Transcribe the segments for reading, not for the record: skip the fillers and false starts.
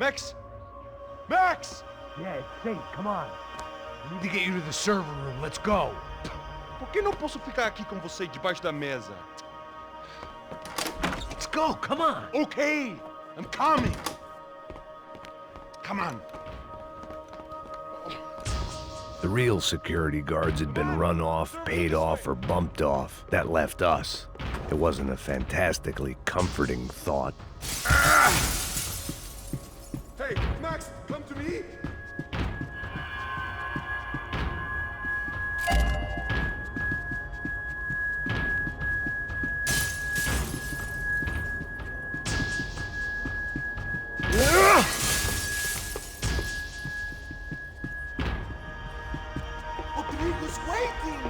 Max? Max! Yeah, it's safe. Come on. We need to get you to the server room. Let's go. Por que não posso ficar aqui com você debaixo da mesa? Let's go. Come on. Okay, I'm coming. Come on. The real security guards had been run off, paid off, or bumped off. That left us. It wasn't a fantastically comforting thought. Hey, Max, come to me. Rodrigo's waiting!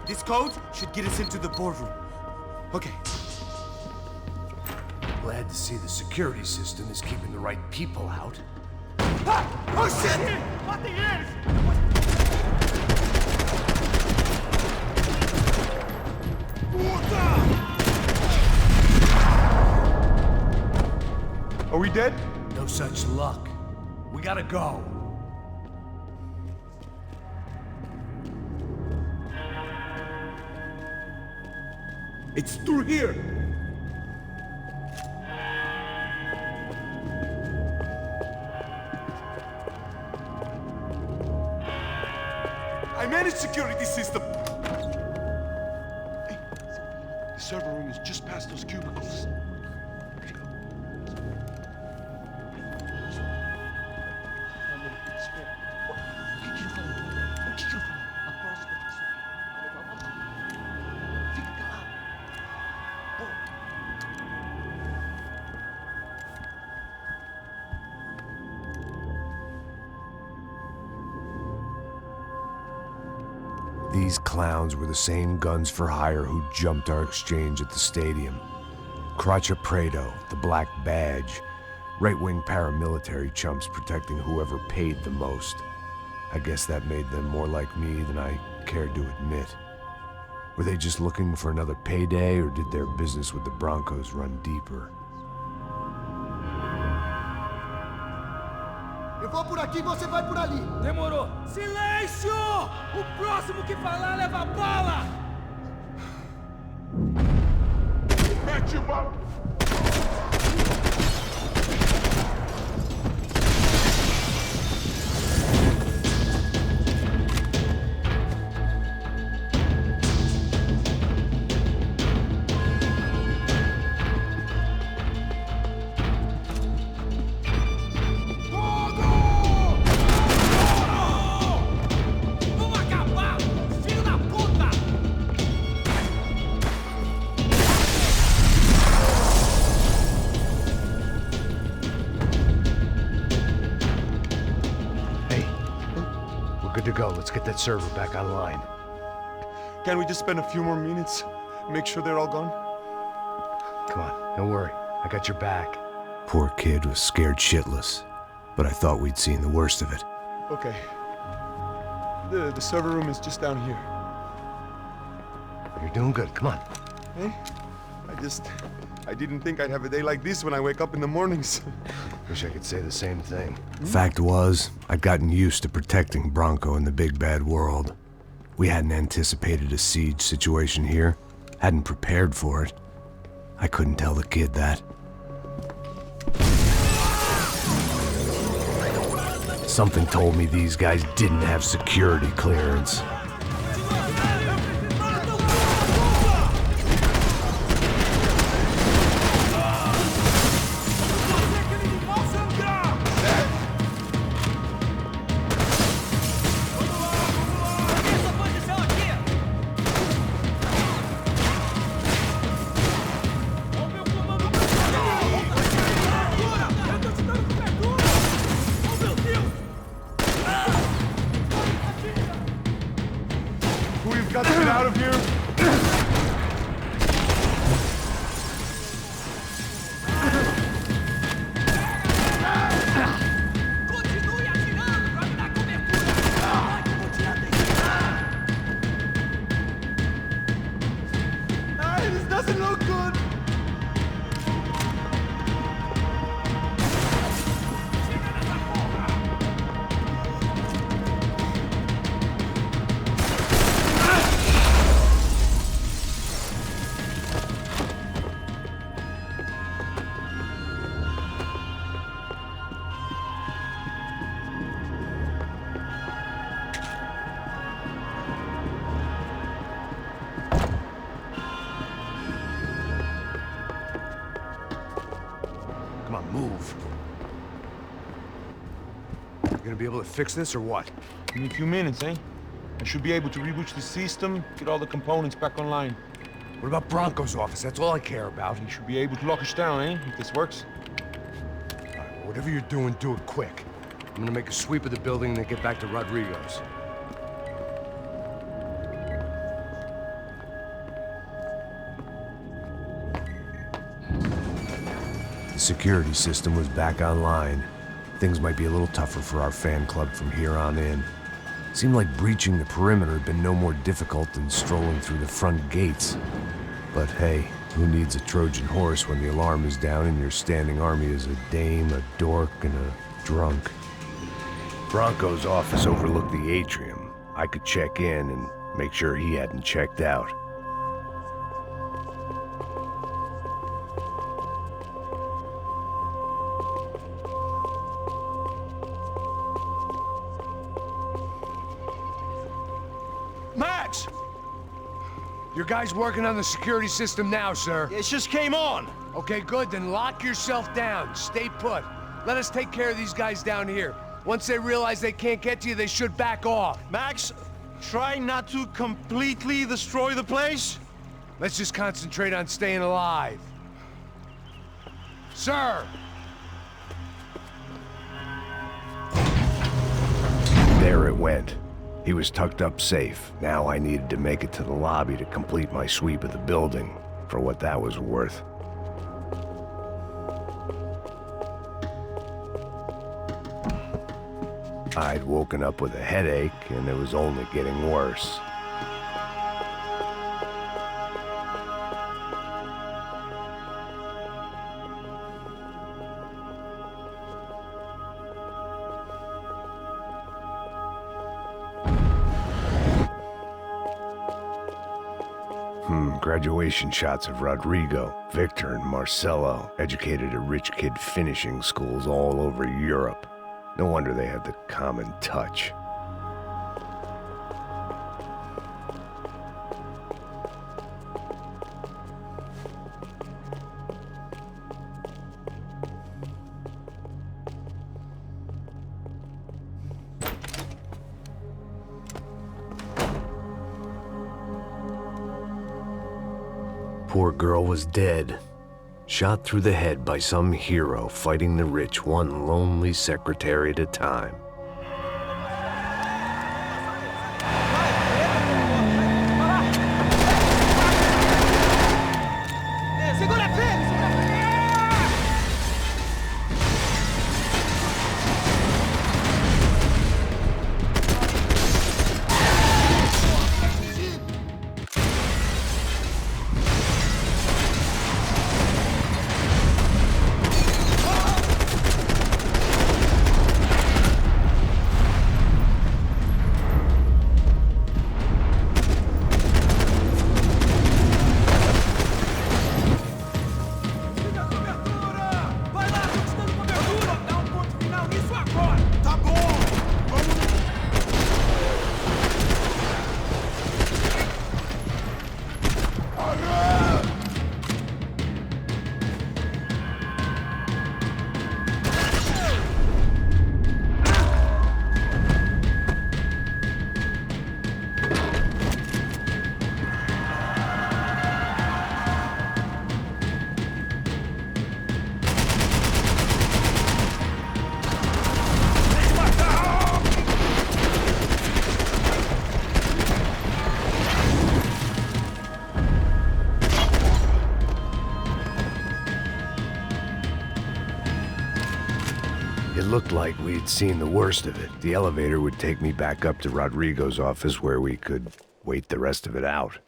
This code should get us into the boardroom. Okay. Glad to see the security system is keeping the right people out. Ah! Oh shit! Matem eles! Are we dead? No such luck. We gotta go. It's through here! I managed security system! Hey, the server room is just past those cubicles. These clowns were the same guns for hire who jumped our exchange at the stadium. Craccia Prado, the Black Badge, right-wing paramilitary chumps protecting whoever paid the most. I guess that made them more like me than I cared to admit. Were they just looking for another payday, or did their business with the Broncos run deeper? Eu vou por aqui, você vai por ali! Demorou. Silêncio! O próximo que falar leva bala! Mete o pau! Vamos acabar! Filho da puta! Hey, we're good to go. Let's get that server back online. Can't we just spend a few more minutes? Make sure they're all gone? Come on, don't worry. I got your back. Poor kid was scared shitless, but I thought we'd seen the worst of it. Okay. The server room is just down here. You're doing good. Come on. Hey? I didn't think I'd have a day like this when I wake up in the mornings. Wish I could say the same thing. Fact was, I'd gotten used to protecting Bronco in the big bad world. We hadn't anticipated a siege situation here, hadn't prepared for it. I couldn't tell the kid that. Something told me these guys didn't have security clearance. Come on, move. You gonna be able to fix this or what? Give me a few minutes, eh? I should be able to reboot the system, get all the components back online. What about Bronco's office? That's all I care about. You should be able to lock us down, eh? If this works. All right, well, whatever you're doing, do it quick. I'm gonna make a sweep of the building and then get back to Rodrigo's. The security system was back online. Things might be a little tougher for our fan club from here on in. Seemed like breaching the perimeter had been no more difficult than strolling through the front gates. But hey, who needs a Trojan horse when the alarm is down and your standing army is a dame, a dork, and a drunk? Bronco's office overlooked the atrium. I could check in and make sure he hadn't checked out. Max! Your guys working on the security system now, sir. It just came on! Okay, good, then lock yourself down. Stay put. Let us take care of these guys down here. Once they realize they can't get to you, they should back off. Max, try not to completely destroy the place. Let's just concentrate on staying alive. Sir! There it went. He was tucked up safe. Now I needed to make it to the lobby to complete my sweep of the building, for what that was worth. I'd woken up with a headache, and it was only getting worse. Graduation shots of Rodrigo, Victor, and Marcelo, educated at rich kid finishing schools all over Europe. No wonder they had the common touch. Poor girl was dead. Shot through the head by some hero fighting the rich one lonely secretary at a time. It looked like we'd seen the worst of it. The elevator would take me back up to Rodrigo's office where we could wait the rest of it out.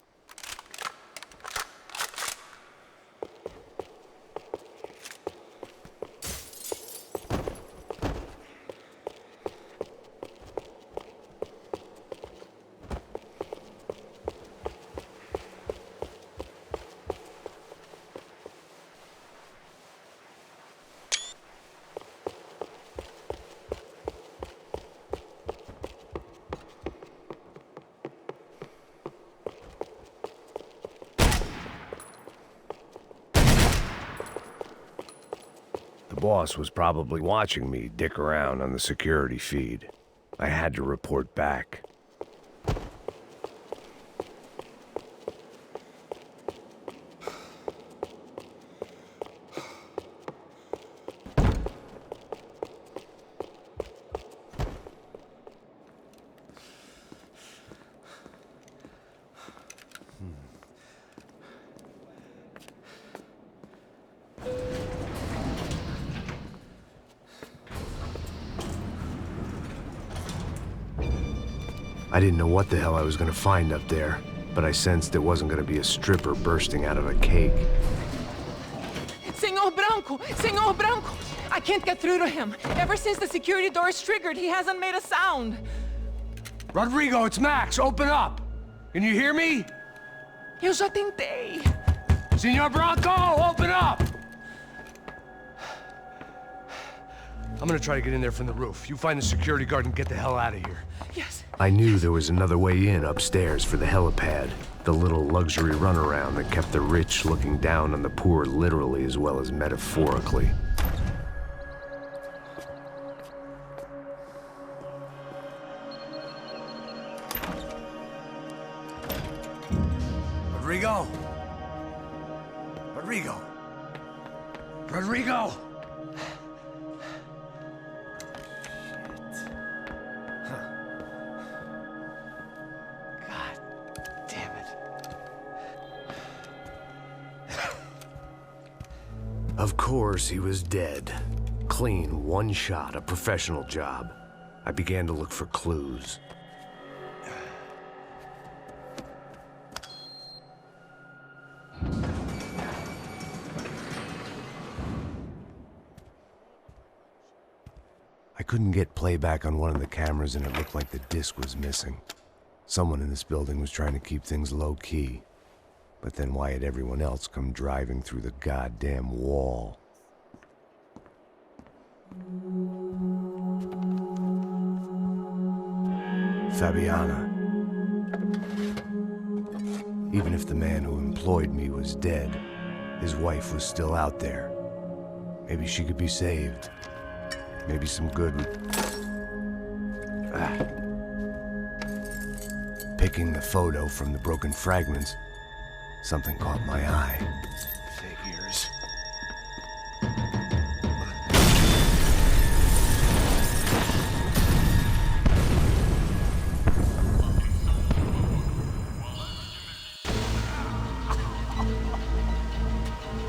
The boss was probably watching me dick around on the security feed. I had to report back. I didn't know what the hell I was gonna find up there, but I sensed it wasn't gonna be a stripper bursting out of a cake. Senor Branco! I can't get through to him. Ever since the security door is triggered, he hasn't made a sound. Rodrigo, it's Max. Open up. Can you hear me? Eu já tentei. Senor Branco, open up! I'm gonna try to get in there from the roof. You find the security guard and get the hell out of here. Yes. I knew there was another way in upstairs for the helipad, the little luxury runaround that kept the rich looking down on the poor literally as well as metaphorically. Rodrigo? Rodrigo? Rodrigo? Of course, he was dead. Clean, one shot, a professional job. I began to look for clues. I couldn't get playback on one of the cameras and it looked like the disc was missing. Someone in this building was trying to keep things low-key. But then why had everyone else come driving through the goddamn wall? Fabiana. Even if the man who employed me was dead, his wife was still out there. Maybe she could be saved. Maybe some good would... Picking the photo from the broken fragments, something caught my eye. Figures.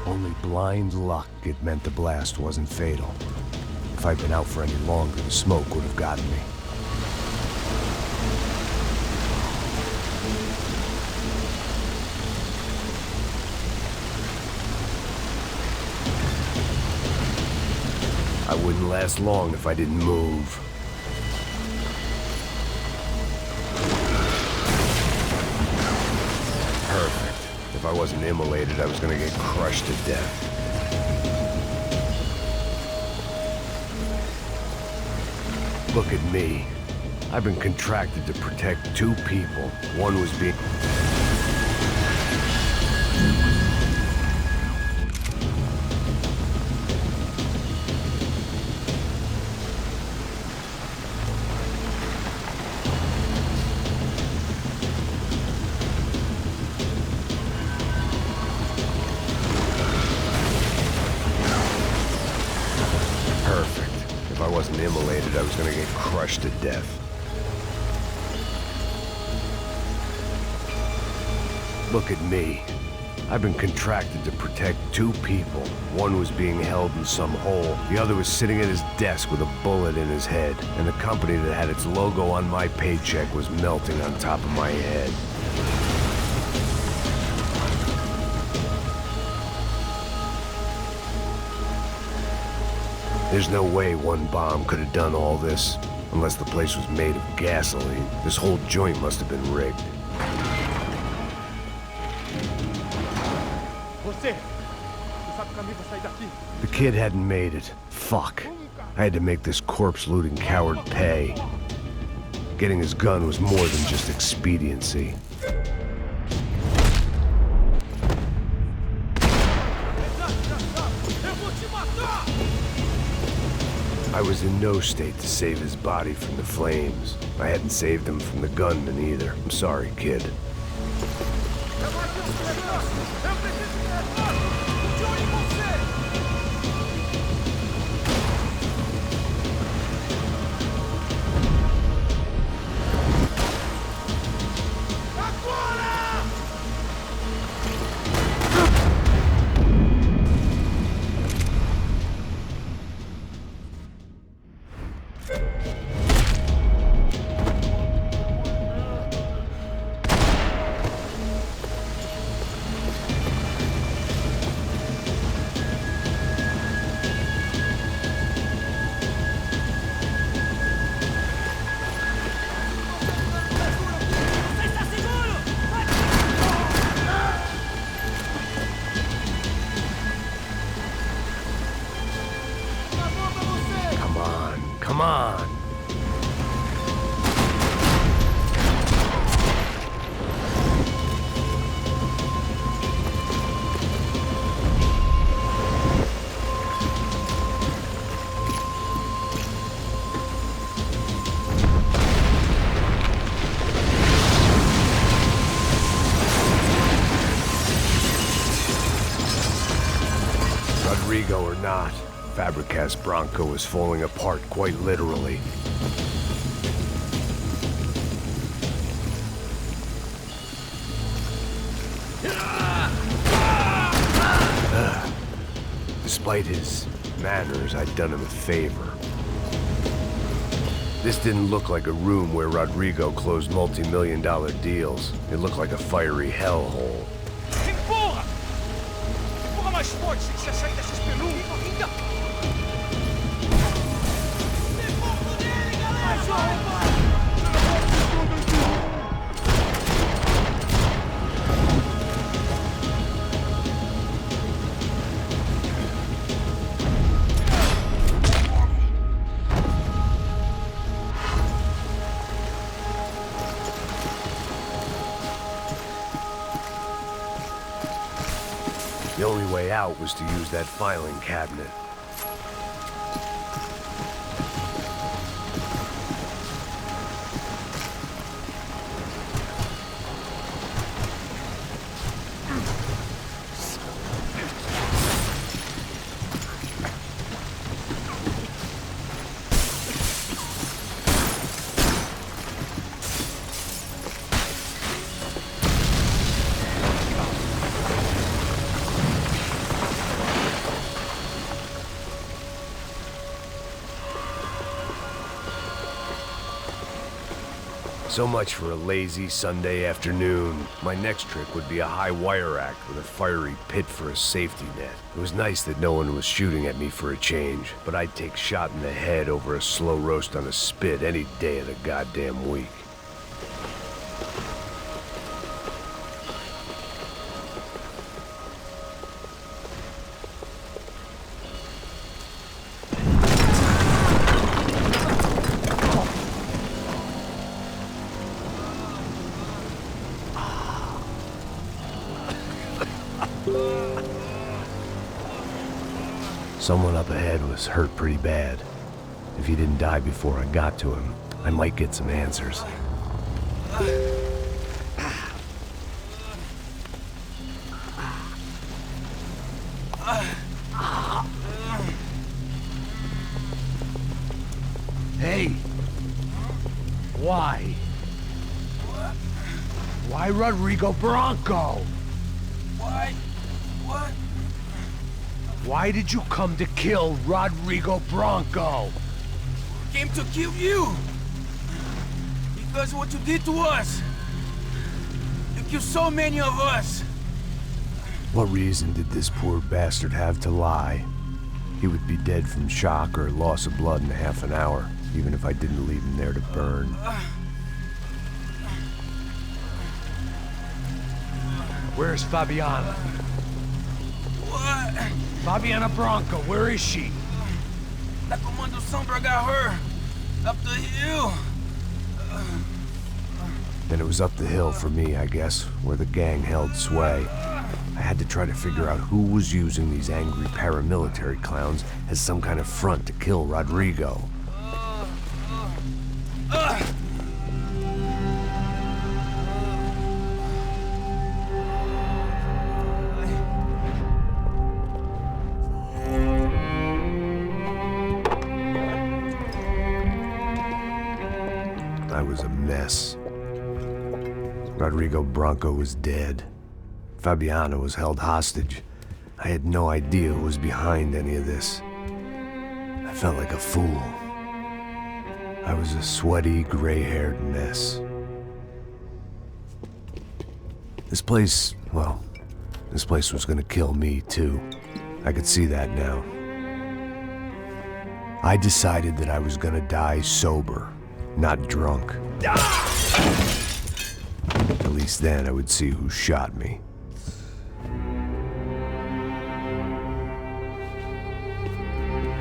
Only blind luck it meant the blast wasn't fatal. If I'd been out for any longer, the smoke would have gotten me. I wouldn't last long if I didn't move. Perfect. If I wasn't immolated, I was gonna get crushed to death. Look at me. I've been contracted to protect two people. One was being... If I wasn't immolated, I was gonna get crushed to death. Look at me. I've been contracted to protect two people. One was being held in some hole. The other was sitting at his desk with a bullet in his head. And the company that had its logo on my paycheck was melting on top of my head. There's no way one bomb could have done all this, unless the place was made of gasoline. This whole joint must have been rigged. The kid hadn't made it. Fuck. I had to make this corpse-looting coward pay. Getting his gun was more than just expediency. Eu vou te matar! I was in no state to save his body from the flames. I hadn't saved him from the gunman either. I'm sorry, kid. Come on. Rodrigo or not, Fabricas Bronco is falling apart quite literally. Despite his manners, I'd done him a favor. This didn't look like a room where Rodrigo closed multi-million-dollar deals. It looked like a fiery hellhole. Empurra! Empurra mais forte, se você sair desses peludos. The only way out was to use that filing cabinet. So much for a lazy Sunday afternoon. My next trick would be a high wire act with a fiery pit for a safety net. It was nice that no one was shooting at me for a change, but I'd take shot in the head over a slow roast on a spit any day of the goddamn week. Someone up ahead was hurt pretty bad. If he didn't die before I got to him, I might get some answers. Hey! Why? Why Rodrigo Bronco? Why? What? Why did you come to kill Rodrigo Bronco? Came to kill you! Because what you did to us! You killed so many of us! What reason did this poor bastard have to lie? He would be dead from shock or loss of blood in half an hour, even if I didn't leave him there to burn. Where's Fabiana? What? Fabiana Bronco, where is she? La Comando Sombra got her! Up the hill! Then it was up the hill for me, I guess, where the gang held sway. I had to try to figure out who was using these angry paramilitary clowns as some kind of front to kill Rodrigo. I was a mess. Rodrigo Bronco was dead. Fabiana was held hostage. I had no idea who was behind any of this. I felt like a fool. I was a sweaty, gray-haired mess. This place, well, this place was gonna kill me too. I could see that now. I decided that I was gonna die sober, not drunk. At least then I would see who shot me.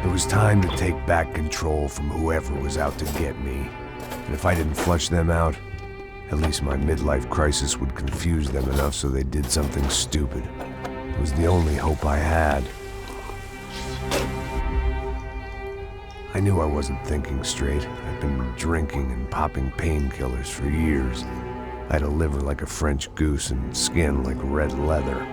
It was time to take back control from whoever was out to get me. And if I didn't flush them out, at least my midlife crisis would confuse them enough so they did something stupid. It was the only hope I had. I knew I wasn't thinking straight. I'd been drinking and popping painkillers for years. I had a liver like a French goose and skin like red leather.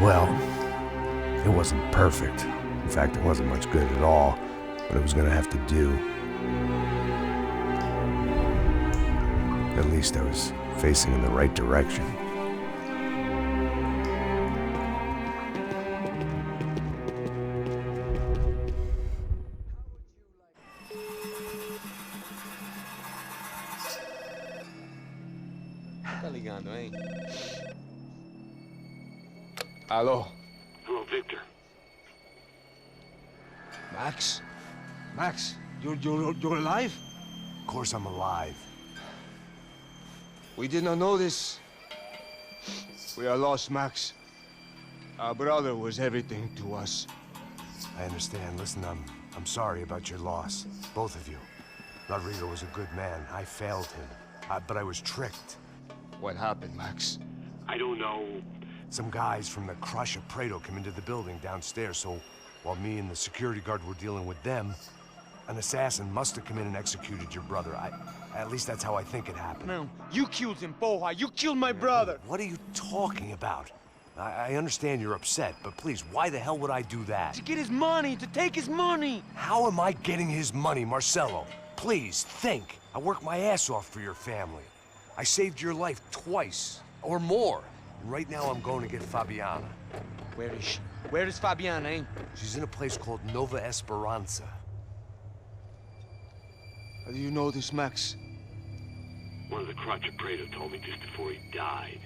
Well, it wasn't perfect. In fact, it wasn't much good at all, but it was gonna have to do. At least I was facing in the right direction. Tá ligando, hein? Alô? Hello, Victor. Max? Max, you're alive? Of course I'm alive. We did not know this. We are lost, Max. Our brother was everything to us. I understand. Listen, I'm sorry about your loss. Both of you. Rodrigo was a good man. I failed him. But I was tricked. What happened, Max? I don't know. Some guys from the Crush of Prado came into the building downstairs, so while me and the security guard were dealing with them, an assassin must have come in and executed your brother. At least that's how I think it happened. No, you killed him, porra. You killed my brother. What are you talking about? I understand you're upset, but please, why the hell would I do that? To get his money, to take his money. How am I getting his money, Marcelo? Please, think. I worked my ass off for your family. I saved your life twice, or more. And right now I'm going to get Fabiana. Where is she? Where is Fabiana, eh? She's in a place called Nova Esperanza. How do you know this, Max? One of the Crotch of Prado told me just before he died.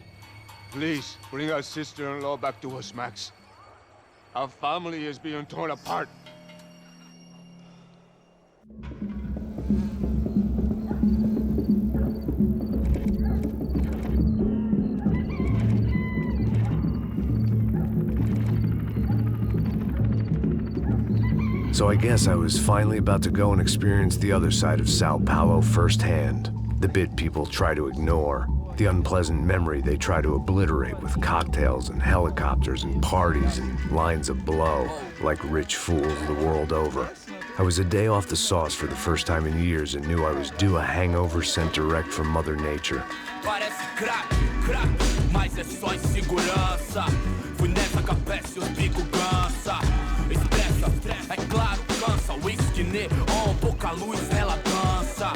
Please, bring our sister-in-law back to us, Max. Our family is being torn apart. So I guess I was finally about to go and experience the other side of Sao Paulo firsthand. The bit people try to ignore. The unpleasant memory they try to obliterate with cocktails and helicopters and parties and lines of blow, like rich fools the world over. I was a day off the sauce for the first time in years and knew I was due a hangover sent direct from Mother Nature. Parece crack, crack, mas é só insegurança. Fui nessa capeste, os bico cansa. Expressa, é claro, cansa. Whisky neon, pouca luz, ela dança.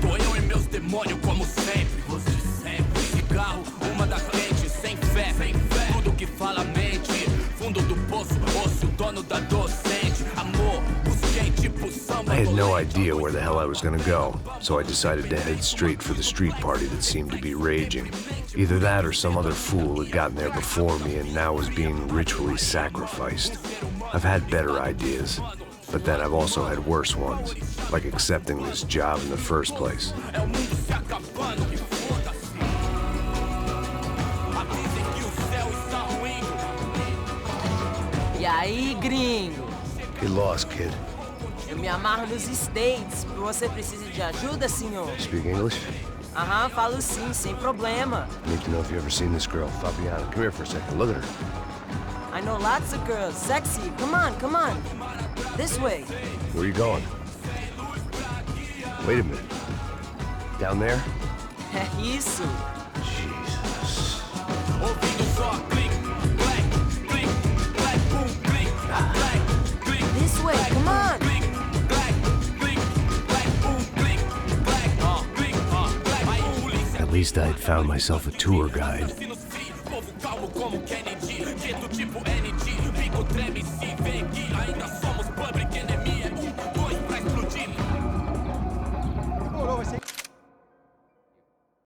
Tô eu e meus demônios como sempre. Você sempre. Cigarro, uma da quente, sem fé. Tudo que fala mente. Fundo do poço, osso, dono da docente. Amor, busquei tipo samba. I had no idea where the hell I was gonna go, so I decided to head straight for the street party that seemed to be raging. Either that or some other fool had gotten there before me and now was being ritually sacrificed. I've had better ideas, but then I've also had worse ones, like accepting this job in the first place. É o mundo se acabando, que foda-se. Avisem E aí, gringo? Get lost, kid. Eu me amarro nos States. Você precisa de ajuda, senhor? Speak English? Aham, falo sim, sem problema. Need to know if you ever seen this girl, Fabiana. Come here for a second. Look at her. I know lots of girls. Sexy. Come on, come on. This way. Where are you going? Wait a minute. Down there? É isso. Jesus. Ouvindo só clique, black, clique, black, boom, clique, black, clique. This way, come on. Clique, black, clique, black, boom, clique, black, clique, black. Aí polícia. At least I'd found myself a tour guide. Povo calmo como Kennedy, dito tipo ND, bico treme-se.